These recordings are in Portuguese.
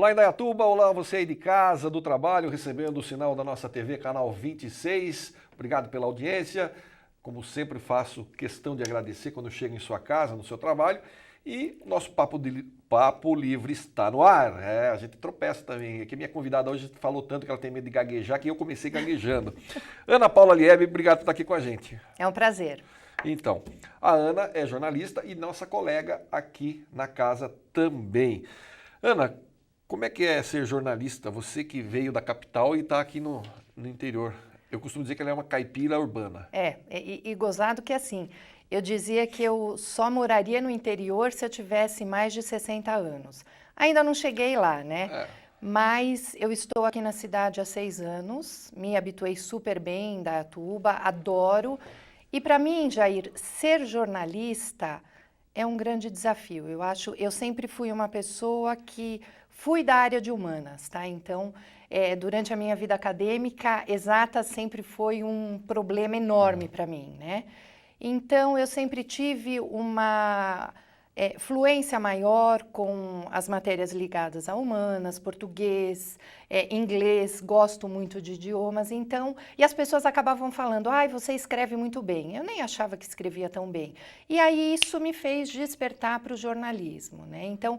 Olá, Indaiatuba, olá você aí de casa, do trabalho, recebendo o sinal da nossa TV, canal 26. Obrigado pela audiência. Como sempre, faço questão de agradecer quando eu chego em sua casa, no seu trabalho. E o nosso Papo Livre está no ar. A gente tropeça também. Aqui minha convidada hoje falou tanto que ela tem medo de gaguejar que eu comecei gaguejando. Ana Paula Liebe, obrigado por estar aqui com a gente. É um prazer. Então, a Ana é jornalista e nossa colega aqui na casa também. Ana, como é que é ser jornalista? Você que veio da capital e está aqui no interior. Eu costumo dizer que ela é uma caipira urbana. E gozado que assim, eu dizia que eu só moraria no interior se eu tivesse mais de 60 anos. Ainda não cheguei lá, né? Mas eu estou aqui na cidade há 6 anos, me habituei super bem em Indaiatuba, adoro. E para mim, Jair, ser jornalista é um grande desafio. Eu sempre fui uma pessoa que fui da área de humanas, tá? Então, durante a minha vida acadêmica, exata sempre foi um problema enorme para mim, né? Então, eu sempre tive uma fluência maior com as matérias ligadas a humanas, português, inglês, gosto muito de idiomas, então, e as pessoas acabavam falando, ai, você escreve muito bem. Eu nem achava que escrevia tão bem. E aí isso me fez despertar para o jornalismo, né? Então,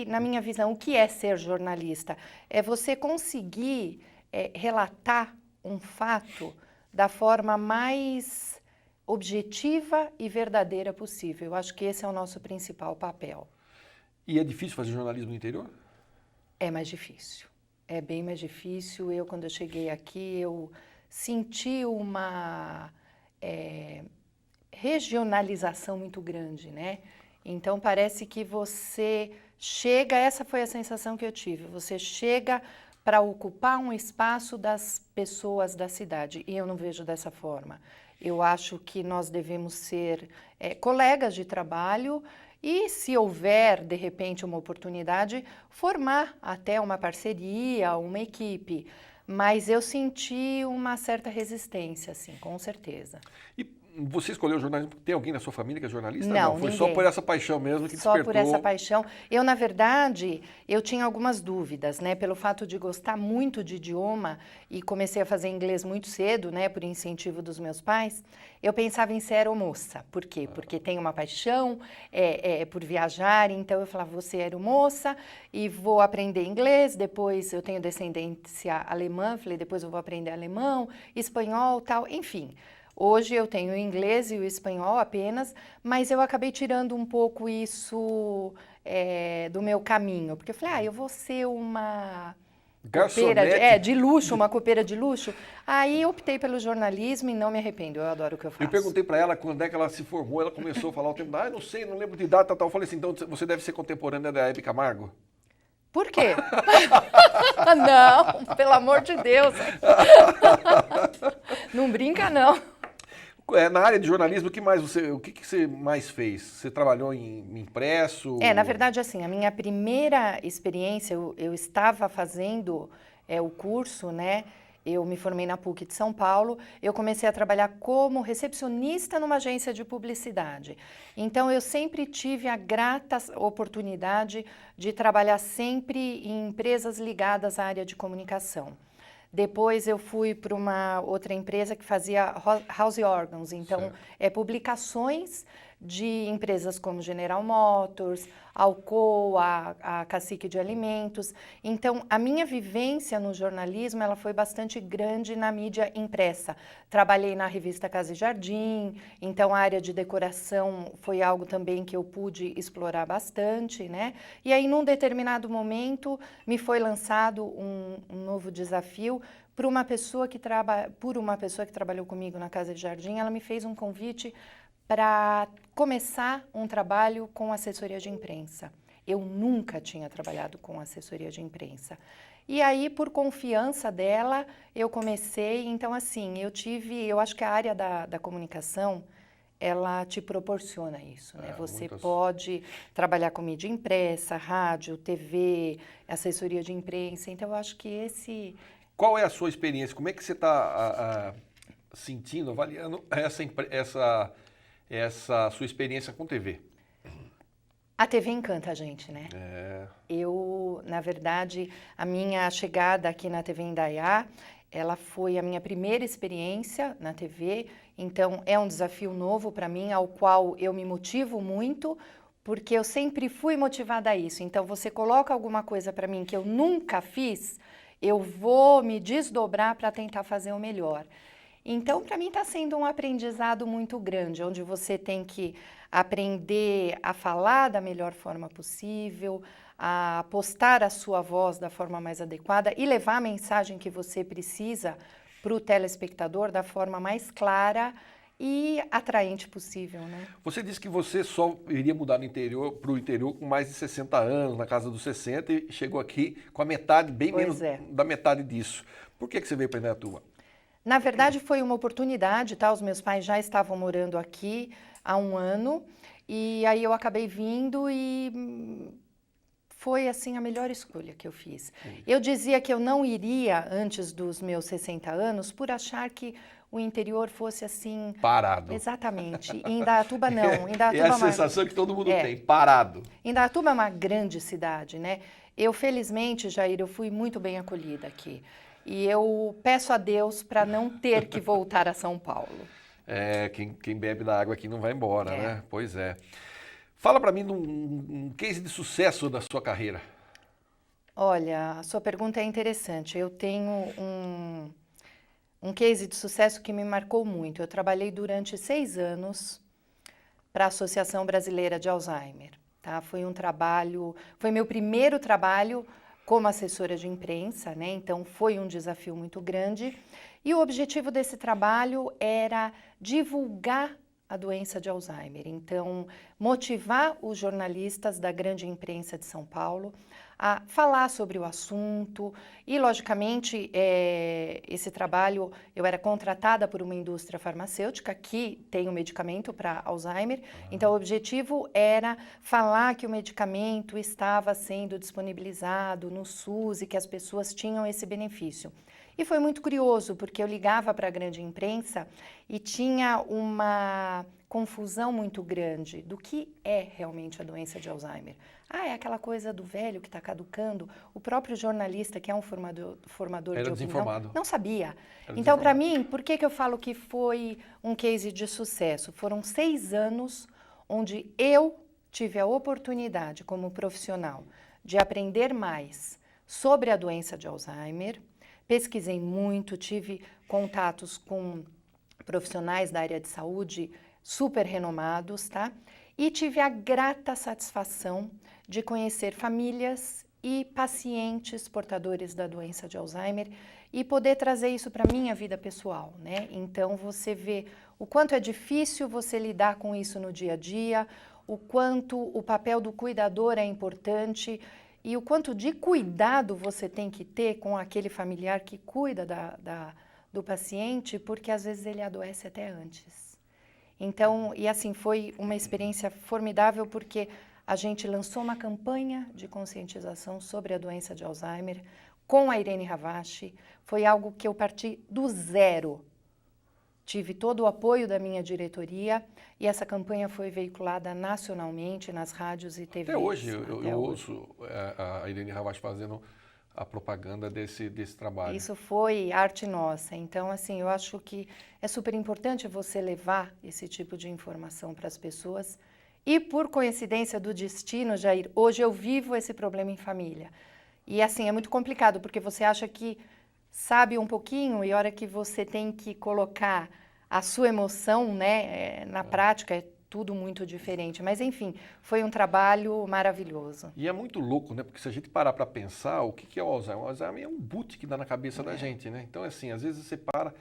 na minha visão, o que é ser jornalista? É você conseguir relatar um fato da forma mais objetiva e verdadeira possível. Eu acho que esse é o nosso principal papel. E é difícil fazer jornalismo no interior? É mais difícil. É bem mais difícil. Quando eu cheguei aqui, eu senti uma regionalização muito grande, né? Então, parece que você chega, essa foi a sensação que eu tive, você chega para ocupar um espaço das pessoas da cidade, e eu não vejo dessa forma. Eu acho que nós devemos ser colegas de trabalho e, se houver, de repente, uma oportunidade, formar até uma parceria, uma equipe. Mas eu senti uma certa resistência, assim, com certeza. E você escolheu o jornalismo porque tem alguém na sua família que é jornalista? Não, foi ninguém. Só por essa paixão mesmo que Só despertou? por essa paixão. Eu, na verdade, eu tinha algumas dúvidas, né? Pelo fato de gostar muito de idioma e comecei a fazer inglês muito cedo, né? Por incentivo dos meus pais. Eu pensava em ser aeromoça. Por quê? Porque tenho uma paixão por viajar. Então, eu falava, vou ser aeromoça e vou aprender inglês. Depois, eu tenho descendência alemã. Falei, depois eu vou aprender alemão, espanhol, tal. Enfim. Hoje eu tenho o inglês e o espanhol apenas, mas eu acabei tirando um pouco isso do meu caminho. Porque eu falei, eu vou ser uma copeira de luxo, uma copeira de luxo. Aí optei pelo jornalismo e não me arrependo, eu adoro o que eu faço. Eu perguntei para ela quando é que ela se formou, ela começou a falar o tempo, não sei, não lembro de data, tal. Eu falei assim, então você deve ser contemporânea da Hebe Camargo? Por quê? Não, pelo amor de Deus. Não brinca, não. Na área de jornalismo, o que você mais fez? Você trabalhou em impresso? Na verdade, assim, a minha primeira experiência, eu estava fazendo o curso, né? Eu me formei na PUC de São Paulo, eu comecei a trabalhar como recepcionista numa agência de publicidade. Então, eu sempre tive a grata oportunidade de trabalhar sempre em empresas ligadas à área de comunicação. Depois eu fui para uma outra empresa que fazia house organs, então publicações de empresas como General Motors, Alcoa, a Cacique de Alimentos. Então, a minha vivência no jornalismo ela foi bastante grande na mídia impressa. Trabalhei na revista Casa e Jardim, então a área de decoração foi algo também que eu pude explorar bastante, né? E aí, num determinado momento, me foi lançado um novo desafio por uma pessoa que trabalhou comigo na Casa de Jardim. Ela me fez um convite para começar um trabalho com assessoria de imprensa. Eu nunca tinha trabalhado com assessoria de imprensa. E aí, por confiança dela, eu comecei. Então, assim, eu acho que a área da comunicação, ela te proporciona isso, né? Você pode trabalhar com mídia impressa, rádio, TV, assessoria de imprensa. Então, eu acho que esse... Qual é a sua experiência? Como é que você está sentindo, avaliando essa sua experiência com TV? A TV encanta a gente, né? Na verdade, a minha chegada aqui na TV Indaiá, ela foi a minha primeira experiência na TV, então é um desafio novo para mim, ao qual eu me motivo muito, porque eu sempre fui motivada a isso. Então, você coloca alguma coisa para mim que eu nunca fiz, eu vou me desdobrar para tentar fazer o melhor. Então, para mim está sendo um aprendizado muito grande, onde você tem que aprender a falar da melhor forma possível, a postar a sua voz da forma mais adequada e levar a mensagem que você precisa para o telespectador da forma mais clara e atraente possível, né? Você disse que você só iria mudar para o interior com mais de 60 anos, na casa dos 60, e chegou aqui com a metade, bem menos da metade disso. Por que você veio para Indaiatuba? Na verdade, foi uma oportunidade, tá? Os meus pais já estavam morando aqui há um ano, e aí eu acabei vindo e foi, assim, a melhor escolha que eu fiz. Eu dizia que eu não iria antes dos meus 60 anos por achar que o interior fosse assim... Parado. Exatamente. Em Indaiatuba, não. É a sensação que todo mundo tem, parado. Indaiatuba é uma grande cidade, né? Eu, felizmente, Jair, eu fui muito bem acolhida aqui. E eu peço a Deus para não ter que voltar a São Paulo. Quem bebe da água aqui não vai embora, né? Pois é. Fala para mim de um case de sucesso da sua carreira. Olha, a sua pergunta é interessante. Eu tenho um case de sucesso que me marcou muito. Eu trabalhei durante 6 anos para a Associação Brasileira de Alzheimer. Tá? Foi meu primeiro trabalho como assessora de imprensa, né? Então foi um desafio muito grande. E o objetivo desse trabalho era divulgar a doença de Alzheimer. Então, motivar os jornalistas da grande imprensa de São Paulo a falar sobre o assunto e, logicamente, esse trabalho, eu era contratada por uma indústria farmacêutica que tem um medicamento para Alzheimer, então o objetivo era falar que o medicamento estava sendo disponibilizado no SUS e que as pessoas tinham esse benefício. E foi muito curioso, porque eu ligava para a grande imprensa e tinha uma confusão muito grande do que é realmente a doença de Alzheimer. É aquela coisa do velho que está caducando. O próprio jornalista, que é um formador de opinião, não sabia. Então, para mim, por que eu falo que foi um case de sucesso? Foram 6 anos onde eu tive a oportunidade, como profissional, de aprender mais sobre a doença de Alzheimer. Pesquisei muito, tive contatos com profissionais da área de saúde super renomados, tá? E tive a grata satisfação de conhecer famílias e pacientes portadores da doença de Alzheimer e poder trazer isso para a minha vida pessoal, né? Então, você vê o quanto é difícil você lidar com isso no dia a dia, o quanto o papel do cuidador é importante e o quanto de cuidado você tem que ter com aquele familiar que cuida do paciente, porque às vezes ele adoece até antes. Então, e assim, foi uma experiência formidável, porque a gente lançou uma campanha de conscientização sobre a doença de Alzheimer com a Irene Ravache. Foi algo que eu parti do zero. Tive todo o apoio da minha diretoria e essa campanha foi veiculada nacionalmente nas rádios e TVs. Até hoje eu ouço a Irene Ravache fazendo a propaganda desse trabalho. Isso foi arte nossa. Então, assim, eu acho que é super importante você levar esse tipo de informação para as pessoas. E por coincidência do destino, Jair, hoje eu vivo esse problema em família. E assim, é muito complicado, porque você acha que sabe um pouquinho e a hora que você tem que colocar a sua emoção, né, na prática, é tudo muito diferente. Mas, enfim, foi um trabalho maravilhoso. E é muito louco, né? Porque se a gente parar para pensar, o que é o Alzheimer? O Alzheimer é um boot que dá na cabeça da gente, né? Então, assim, às vezes você para...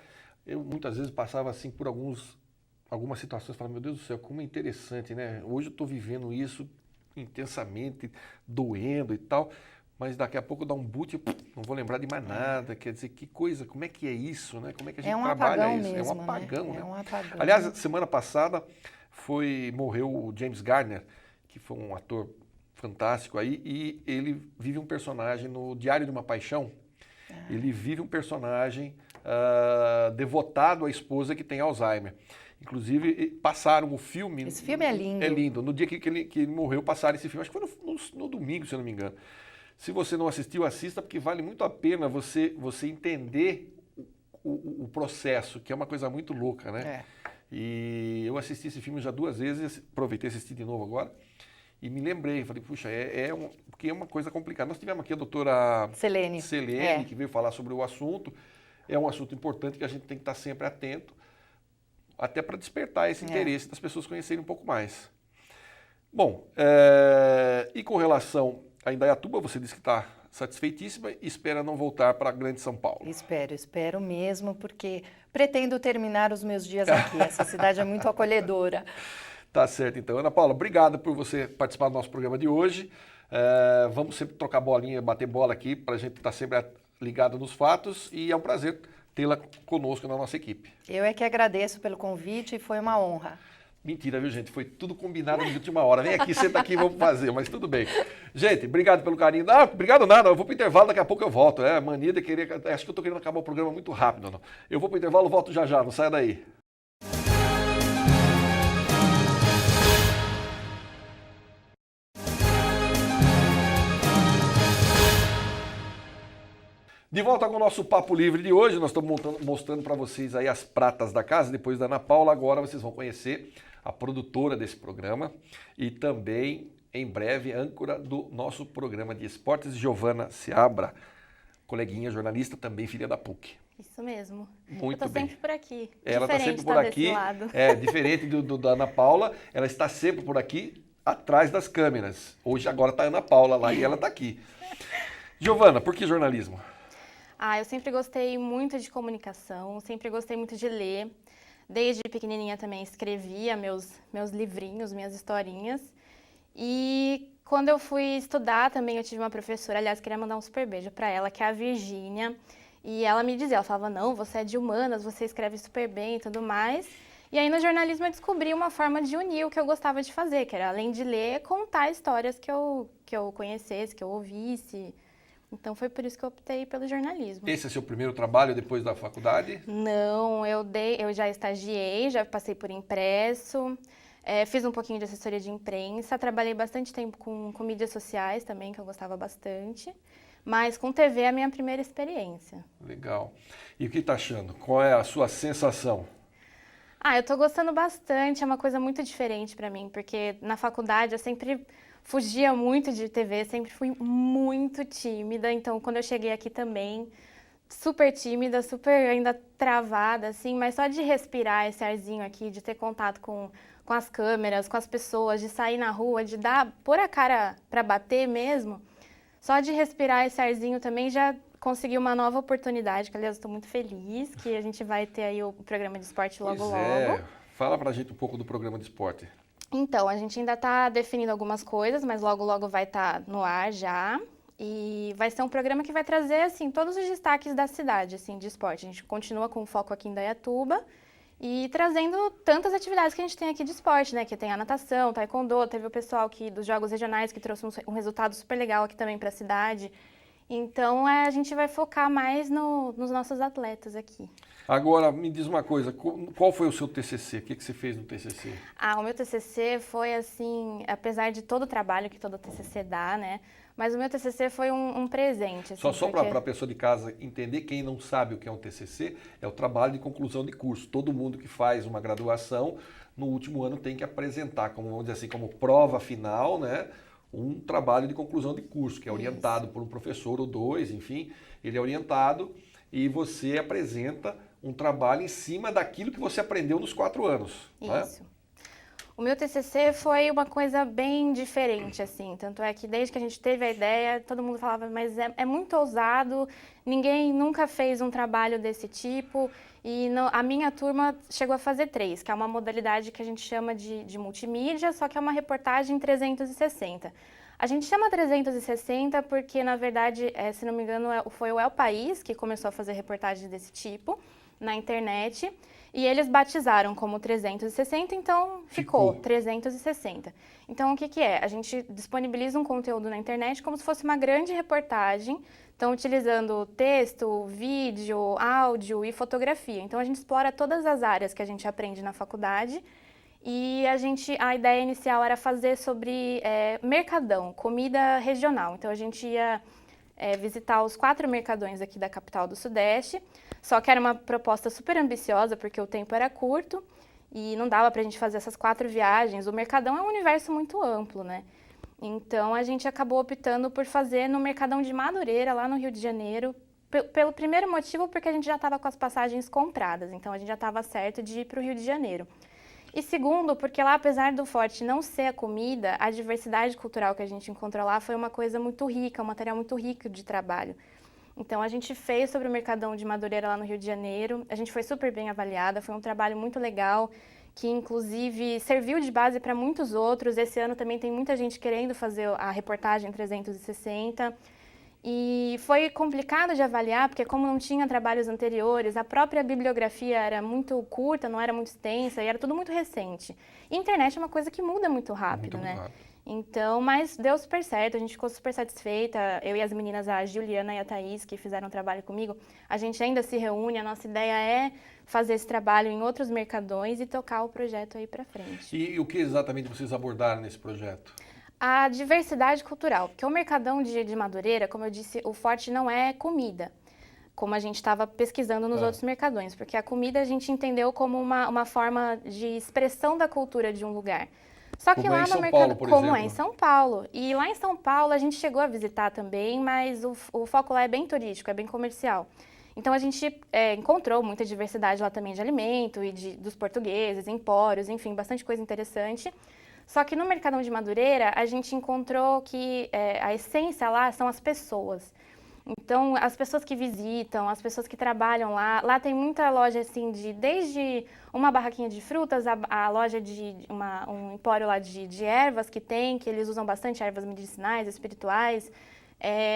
Eu, muitas vezes, passava, assim, por algumas situações, falava, meu Deus do céu, como é interessante, né? Hoje eu estou vivendo isso intensamente, doendo e tal, mas daqui a pouco dá um boot, não vou lembrar de mais nada. Quer dizer, que coisa, como é que é isso, né? Como é que a gente trabalha isso? Mesmo, é um apagão, né? É um apagão. Aliás, semana passada morreu o James Garner, que foi um ator fantástico aí, e ele vive um personagem no Diário de uma Paixão. Ele vive um personagem devotado à esposa que tem Alzheimer. Inclusive, passaram o filme. Esse filme é lindo. É lindo. No dia que ele morreu, passaram esse filme. Acho que foi no domingo, se eu não me engano. Se você não assistiu, assista, porque vale muito a pena você entender o processo, que é uma coisa muito louca, né? E eu assisti esse filme já 2 vezes, aproveitei e assisti de novo agora. E me lembrei, falei, puxa, porque é uma coisa complicada. Nós tivemos aqui a doutora Selene, que veio falar sobre o assunto. É um assunto importante que a gente tem que estar sempre atento, até para despertar esse interesse das pessoas conhecerem um pouco mais. Bom, e com relação a Indaiatuba, você disse que está satisfeitíssima e espera não voltar para a Grande São Paulo. Espero mesmo, porque pretendo terminar os meus dias aqui. Essa cidade é muito acolhedora. Tá certo, então. Ana Paula, obrigado por você participar do nosso programa de hoje. Vamos sempre trocar bolinha, bater bola aqui, para a gente estar sempre ligado nos fatos, e é um prazer tê-la conosco na nossa equipe. Eu é que agradeço pelo convite e foi uma honra. Mentira, viu, gente? Foi tudo combinado de última hora. Vem aqui, senta aqui, vamos fazer, mas tudo bem. Gente, obrigado pelo carinho. Não, obrigado nada, eu vou para o intervalo, daqui a pouco eu volto. Mania de querer... Acho que eu estou querendo acabar o programa muito rápido. Não. Eu vou para o intervalo, volto já, não saia daí. De volta com o nosso Papo Livre de hoje, nós estamos mostrando para vocês aí as pratas da casa, depois da Ana Paula, agora vocês vão conhecer a produtora desse programa e também, em breve, âncora do nosso programa de esportes, Giovana Seabra, coleguinha jornalista, também filha da PUC. Isso mesmo. Muito eu tô bem. sempre por aqui. Ela está sempre por aqui, desse lado. Diferente da Ana Paula, ela está sempre por aqui, atrás das câmeras. Hoje, agora está a Ana Paula lá e ela está aqui. Giovana, por que jornalismo? Eu sempre gostei muito de comunicação, sempre gostei muito de ler. Desde pequenininha também escrevia meus livrinhos, minhas historinhas. E quando eu fui estudar também, eu tive uma professora, aliás, queria mandar um super beijo para ela, que é a Virgínia. E ela me dizia, ela falava, não, você é de humanas, você escreve super bem e tudo mais. E aí no jornalismo eu descobri uma forma de unir o que eu gostava de fazer, que era além de ler, contar histórias que eu conhecesse, que eu ouvisse. Então foi por isso que eu optei pelo jornalismo. Esse é seu primeiro trabalho depois da faculdade? Não, eu já estagiei, já passei por impresso, fiz um pouquinho de assessoria de imprensa, trabalhei bastante tempo com mídias sociais também, que eu gostava bastante. Mas com TV é a minha primeira experiência. Legal. E o que está achando? Qual é a sua sensação? Eu estou gostando bastante, é uma coisa muito diferente para mim, porque na faculdade eu sempre fugia muito de TV, sempre fui muito tímida, então quando eu cheguei aqui também, super tímida, super ainda travada, assim, mas só de respirar esse arzinho aqui, de ter contato com as câmeras, com as pessoas, de sair na rua, de pôr a cara para bater mesmo, só de respirar esse arzinho também já consegui uma nova oportunidade, que aliás estou muito feliz, que a gente vai ter aí o programa de esporte logo. Fala pra gente um pouco do programa de esporte. Então, a gente ainda está definindo algumas coisas, mas logo vai estar no ar já. E vai ser um programa que vai trazer, assim, todos os destaques da cidade, assim, de esporte. A gente continua com o foco aqui em Indaiatuba e trazendo tantas atividades que a gente tem aqui de esporte, né? Que tem a natação, taekwondo, teve o pessoal aqui dos Jogos Regionais que trouxe um resultado super legal aqui também para a cidade. Então, a gente vai focar mais nos nossos atletas aqui. Agora, me diz uma coisa, qual foi o seu TCC? O que você fez no TCC? O meu TCC foi assim, apesar de todo o trabalho que todo TCC dá, né? Mas o meu TCC foi um presente. Assim, Só para a pessoa de casa entender, quem não sabe o que é um TCC, é o trabalho de conclusão de curso. Todo mundo que faz uma graduação, no último ano tem que apresentar, como vamos dizer assim, como prova final, né? Um trabalho de conclusão de curso, que é orientado por um professor ou dois, enfim, ele é orientado e você apresenta um trabalho em cima daquilo que você aprendeu nos 4 anos. Isso. Né? O meu TCC foi uma coisa bem diferente, assim, tanto é que desde que a gente teve a ideia, todo mundo falava, mas é muito ousado, ninguém nunca fez um trabalho desse tipo, e a minha turma chegou a fazer 3, que é uma modalidade que a gente chama de multimídia, só que é uma reportagem 360. A gente chama 360 porque, na verdade, se não me engano, foi o El País que começou a fazer reportagens desse tipo, na internet e eles batizaram como 360, então ficou 360. Então, o que que é? A gente disponibiliza um conteúdo na internet como se fosse uma grande reportagem, então utilizando texto, vídeo, áudio e fotografia. Então, a gente explora todas as áreas que a gente aprende na faculdade e a ideia inicial era fazer sobre mercadão, comida regional. Então, a gente ia visitar os 4 mercadões aqui da capital do Sudeste, só que era uma proposta super ambiciosa, porque o tempo era curto e não dava pra gente fazer essas 4 viagens. O Mercadão é um universo muito amplo, né? Então, a gente acabou optando por fazer no Mercadão de Madureira, lá no Rio de Janeiro, pelo primeiro motivo, porque a gente já estava com as passagens compradas, então a gente já estava certo de ir para o Rio de Janeiro. E segundo, porque lá, apesar do forte não ser a comida, a diversidade cultural que a gente encontrou lá foi uma coisa muito rica, um material muito rico de trabalho. Então, a gente fez sobre o Mercadão de Madureira lá no Rio de Janeiro, a gente foi super bem avaliada, foi um trabalho muito legal, que inclusive serviu de base para muitos outros. Esse ano também tem muita gente querendo fazer a reportagem 360. E foi complicado de avaliar, porque como não tinha trabalhos anteriores, a própria bibliografia era muito curta, não era muito extensa, e era tudo muito recente. E a internet é uma coisa que muda muito rápido, né? Rápido. Então, mas deu super certo, a gente ficou super satisfeita. Eu e as meninas, a Juliana e a Thaís, que fizeram o trabalho comigo, a gente ainda se reúne, a nossa ideia é fazer esse trabalho em outros mercadões e tocar o projeto aí pra frente. E o que exatamente vocês abordaram nesse projeto? A diversidade cultural, porque o Mercadão de Madureira, como eu disse, o forte não é comida, como a gente estava pesquisando nos outros mercadões, porque a comida a gente entendeu como uma forma de expressão da cultura de um lugar. Só que como lá é em no São mercado, Paulo, por como exemplo. é em São Paulo. E lá em São Paulo a gente chegou a visitar também, mas o foco lá é bem turístico, é bem comercial. Então a gente encontrou muita diversidade lá também de alimento e dos portugueses, empórios, enfim, bastante coisa interessante. Só que no Mercadão de Madureira a gente encontrou que a essência lá são as pessoas. Então, as pessoas que visitam, as pessoas que trabalham lá tem muita loja assim, desde uma barraquinha de frutas, a loja um empório lá de ervas que eles usam bastante ervas medicinais, espirituais.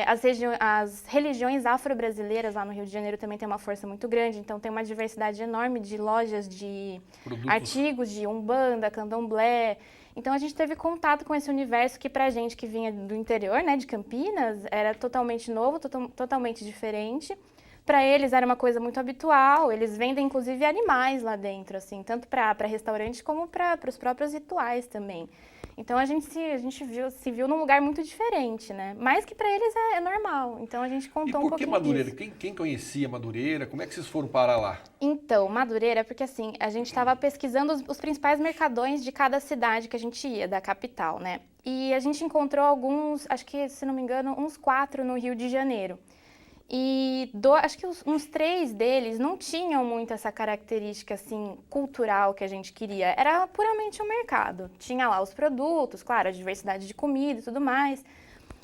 As religiões afro-brasileiras lá no Rio de Janeiro também tem uma força muito grande, então tem uma diversidade enorme de lojas de artigos de umbanda, candomblé. Então a gente teve contato com esse universo que pra gente que vinha do interior, né, de Campinas, era totalmente novo, totalmente diferente. Para eles era uma coisa muito habitual, eles vendem inclusive animais lá dentro, assim, tanto para restaurantes como para os próprios rituais também. Então a gente se viu num lugar muito diferente, né? Mas que para eles é normal. Então a gente contou um pouquinho disso. E por que Madureira? Quem conhecia Madureira? Como é que vocês foram parar lá? Então, Madureira, porque assim, a gente estava pesquisando os principais mercadões de cada cidade que a gente ia, da capital, né? E a gente encontrou alguns, acho que, se não me engano, uns 4 no Rio de Janeiro. E acho que uns 3 deles não tinham muito essa característica assim, cultural que a gente queria. Era puramente um mercado. Tinha lá os produtos, claro, a diversidade de comida e tudo mais.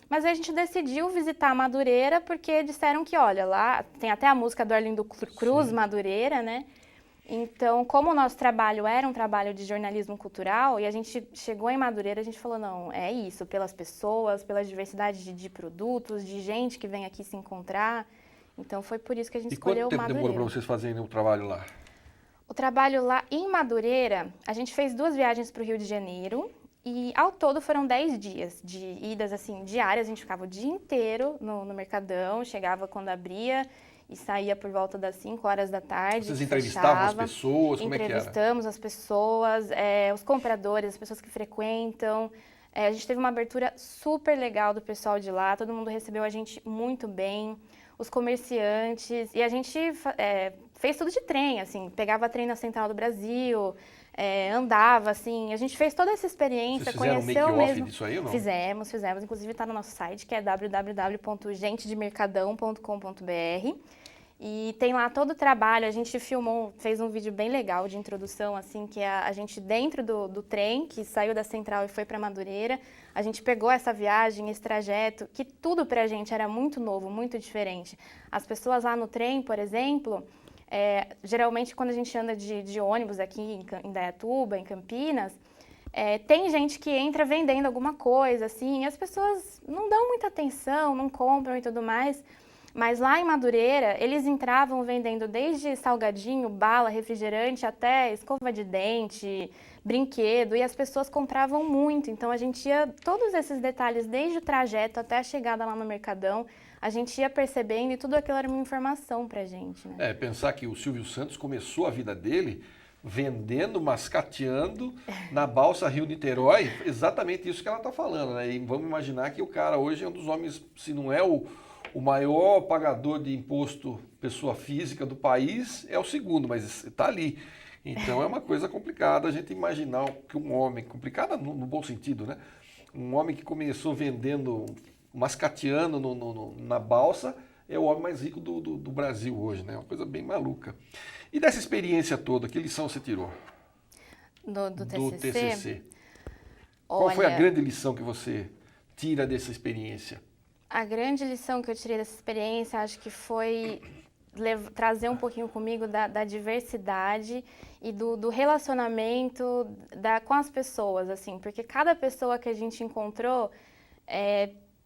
Mas aí a gente decidiu visitar Madureira porque disseram que, olha, lá tem até a música do Arlindo Cruz, sim, Madureira, né? Então, como o nosso trabalho era um trabalho de jornalismo cultural, e a gente chegou em Madureira, a gente falou, não, é isso, pelas pessoas, pela diversidade de produtos, de gente que vem aqui se encontrar. Então, foi por isso que a gente escolheu Madureira. E quanto tempo demorou para vocês fazerem o trabalho lá? O trabalho lá em Madureira, a gente fez 2 viagens para o Rio de Janeiro, e ao todo foram 10 dias de idas, assim, diárias. A gente ficava o dia inteiro no Mercadão, chegava quando abria e saía por volta das 5 horas da tarde. Vocês entrevistavam as pessoas? Como é que era? Entrevistamos as pessoas, os compradores, as pessoas que frequentam. A gente teve uma abertura super legal do pessoal de lá, todo mundo recebeu a gente muito bem, os comerciantes. E a gente fez tudo de trem, assim, pegava trem na Central do Brasil, andava, assim. A gente fez toda essa experiência, conheceu mesmo. Vocês fizeram um make-off disso aí ou não? Fizemos. Inclusive está no nosso site, que é www.gentedemercadão.com.br. E tem lá todo o trabalho, a gente fez um vídeo bem legal de introdução, assim, que é a gente dentro do trem, que saiu da Central e foi para Madureira, a gente pegou essa viagem, esse trajeto, que tudo pra gente era muito novo, muito diferente. As pessoas lá no trem, por exemplo, geralmente quando a gente anda de ônibus aqui em Indaiatuba, em Campinas, tem gente que entra vendendo alguma coisa, assim, e as pessoas não dão muita atenção, não compram e tudo mais. Mas lá em Madureira, eles entravam vendendo desde salgadinho, bala, refrigerante, até escova de dente, brinquedo, e as pessoas compravam muito. Então a gente ia, todos esses detalhes, desde o trajeto até a chegada lá no Mercadão, a gente ia percebendo e tudo aquilo era uma informação pra gente, né? Pensar que o Silvio Santos começou a vida dele vendendo, mascateando na balsa Rio-Niterói, exatamente isso que ela está falando, né? E vamos imaginar que o cara hoje é um dos homens, se não é o maior pagador de imposto pessoa física do país, é o segundo, mas está ali. Então é uma coisa complicada a gente imaginar que um homem, complicada no bom sentido, né? Um homem que começou vendendo, mascateando na balsa, é o homem mais rico do Brasil hoje, né? Uma coisa bem maluca. E dessa experiência toda, que lição você tirou? Do TCC? Qual foi a Olha, grande lição que você tira dessa experiência? a grande lição que eu tirei dessa experiência, acho que foi trazer um pouquinho comigo da diversidade e do relacionamento com as pessoas, assim, porque cada pessoa que a gente encontrou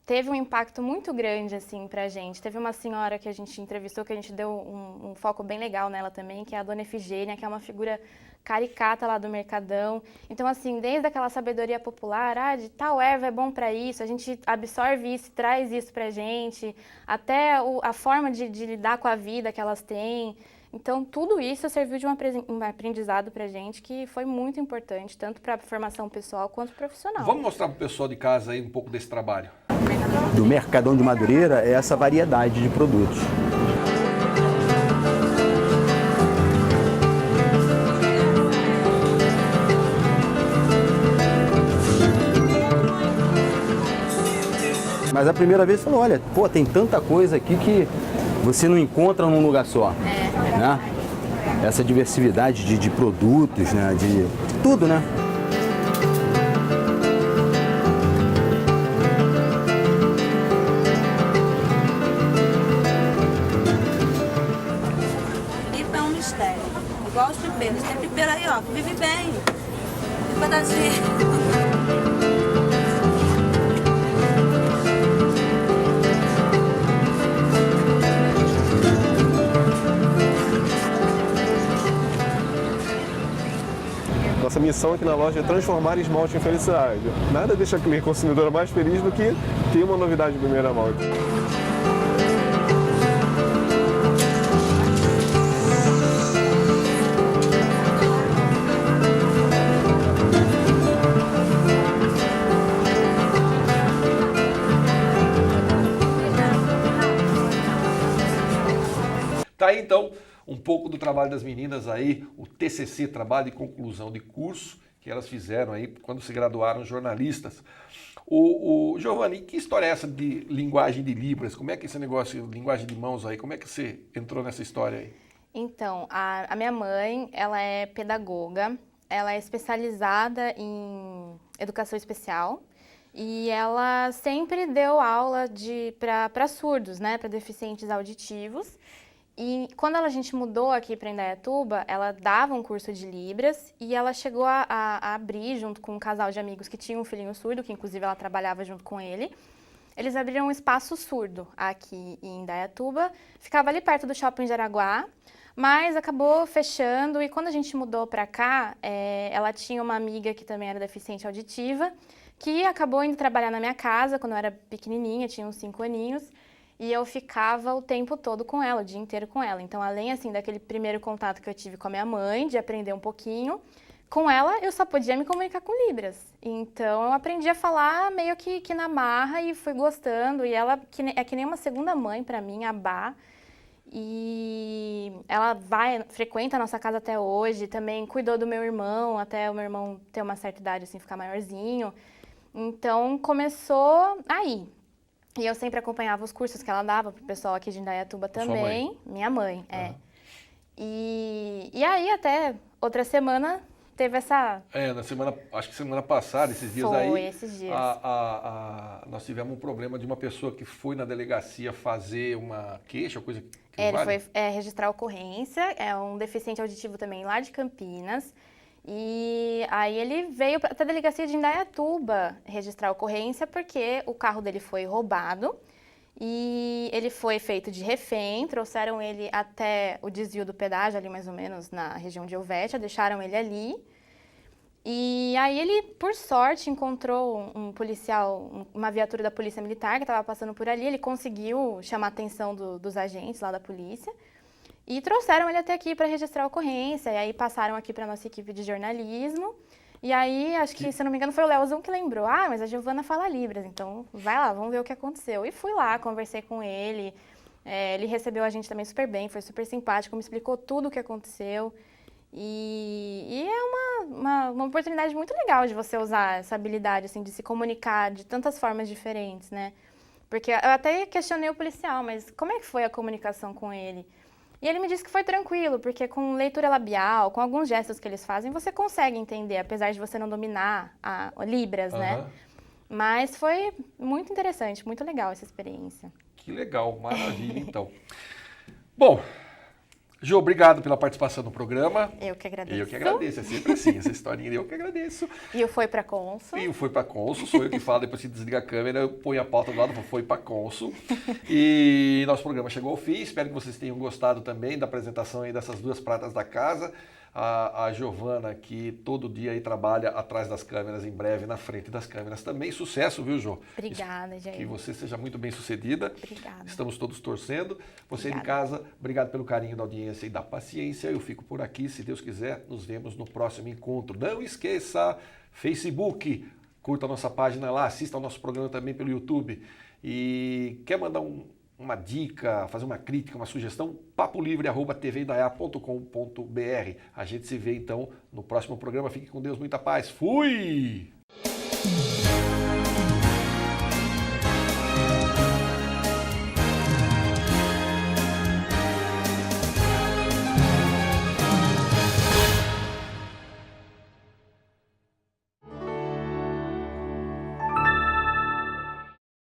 teve um impacto muito grande, assim, pra gente. Teve uma senhora que a gente entrevistou, que a gente deu um foco bem legal nela também, que é a Dona Efigênia, que é uma figura caricata lá do Mercadão. Então, assim, desde aquela sabedoria popular, de tal erva é bom para isso, a gente absorve isso, traz isso pra gente, até a forma de lidar com a vida que elas têm. Então, tudo isso serviu de um aprendizado pra gente que foi muito importante, tanto para a formação pessoal quanto profissional. Vamos mostrar para o pessoal de casa aí um pouco desse trabalho. Do Mercadão de Madureira é essa variedade de produtos. Mas a primeira vez falou, olha, pô, tem tanta coisa aqui que você não encontra num lugar só, né? Essa diversidade de produtos, né? De tudo, né? Pipa é um mistério, igual os pipeiros. Tem pipeiro aí, ó, que vive bem. Pipa da gente. Nossa missão aqui na loja é transformar esmalte em felicidade. Nada deixa a cliente consumidora mais feliz do que ter uma novidade de primeira mão. Tá aí então um pouco do trabalho das meninas aí, o TCC, Trabalho de Conclusão de Curso, que elas fizeram aí quando se graduaram jornalistas. O Giovanni, que história é essa de linguagem de Libras? Como é que esse negócio, linguagem de mãos aí, como é que você entrou nessa história aí? Então, a minha mãe, ela é pedagoga, ela é especializada em educação especial e ela sempre deu aula para surdos, né, para deficientes auditivos. E quando a gente mudou aqui para Indaiatuba, ela dava um curso de Libras e ela chegou a abrir, junto com um casal de amigos que tinha um filhinho surdo, que inclusive ela trabalhava junto com ele, eles abriram um espaço surdo aqui em Indaiatuba, ficava ali perto do Shopping Jaraguá, mas acabou fechando e quando a gente mudou para cá, ela tinha uma amiga que também era deficiente auditiva, que acabou indo trabalhar na minha casa quando eu era pequenininha, tinha uns 5 aninhos, e eu ficava o tempo todo com ela, o dia inteiro com ela. Então, além assim daquele primeiro contato que eu tive com a minha mãe, de aprender um pouquinho, com ela eu só podia me comunicar com Libras. Então, eu aprendi a falar meio que na marra e fui gostando. E ela é que nem uma segunda mãe para mim, a Bá. E ela frequenta a nossa casa até hoje, também cuidou do meu irmão, até o meu irmão ter uma certa idade, assim, ficar maiorzinho. Então, começou aí. E eu sempre acompanhava os cursos que ela dava pro pessoal aqui de Indaiatuba também. Sua mãe? Minha mãe, E aí, até outra semana, teve essa... Acho que semana passada, esses dias aí... Foi, esses dias. Nós tivemos um problema de uma pessoa que foi na delegacia fazer uma queixa, coisa que Ele vale? foi registrar a ocorrência, é um deficiente auditivo também lá de Campinas. E aí ele veio até a delegacia de Indaiatuba registrar a ocorrência porque o carro dele foi roubado E ele foi feito de refém, trouxeram ele até o desvio do pedágio, ali mais ou menos na região de Helvétia, deixaram ele ali. E aí ele, por sorte, encontrou um policial, uma viatura da polícia militar que estava passando por ali. Ele conseguiu chamar a atenção dos agentes lá da polícia e trouxeram ele até aqui para registrar a ocorrência. E aí passaram aqui para a nossa equipe de jornalismo. E aí, acho que, se não me engano, foi o Leozão que lembrou. Ah, mas a Giovana fala Libras, então vai lá, vamos ver o que aconteceu. E fui lá, conversei com ele. Ele recebeu a gente também super bem, foi super simpático, me explicou tudo o que aconteceu. E é uma oportunidade muito legal de você usar essa habilidade, assim, de se comunicar de tantas formas diferentes, né? Porque eu até questionei o policial, mas como é que foi a comunicação com ele? E ele me disse que foi tranquilo, porque com leitura labial, com alguns gestos que eles fazem, você consegue entender, apesar de você não dominar a Libras, né? Mas foi muito interessante, muito legal essa experiência. Que legal, maravilha, então. Bom, Jô, obrigado pela participação no programa. Eu que agradeço. Eu que agradeço, é sempre assim, essa historinha eu que agradeço. E o Foi Pra Consul. E o Foi Pra Consul, sou eu que falo, depois que desliga a câmera, eu ponho a pauta do lado, Foi Pra Consul. E nosso programa chegou ao fim, espero que vocês tenham gostado também da apresentação aí dessas duas pratas da casa. A Giovana, que todo dia aí trabalha atrás das câmeras, em breve na frente das câmeras também. Sucesso, viu, Jô? Obrigada, Jair. Que você seja muito bem sucedida. Obrigada. Estamos todos torcendo. Você Obrigada. de casa, obrigado pelo carinho da audiência e da paciência. Eu fico por aqui, se Deus quiser, nos vemos no próximo encontro. Não esqueça, Facebook, curta a nossa página lá, assista ao nosso programa também pelo YouTube. E quer mandar uma dica, fazer uma crítica, uma sugestão, papolivre@tvindaiá.com.br. A gente se vê então no próximo programa. Fique com Deus, muita paz. Fui!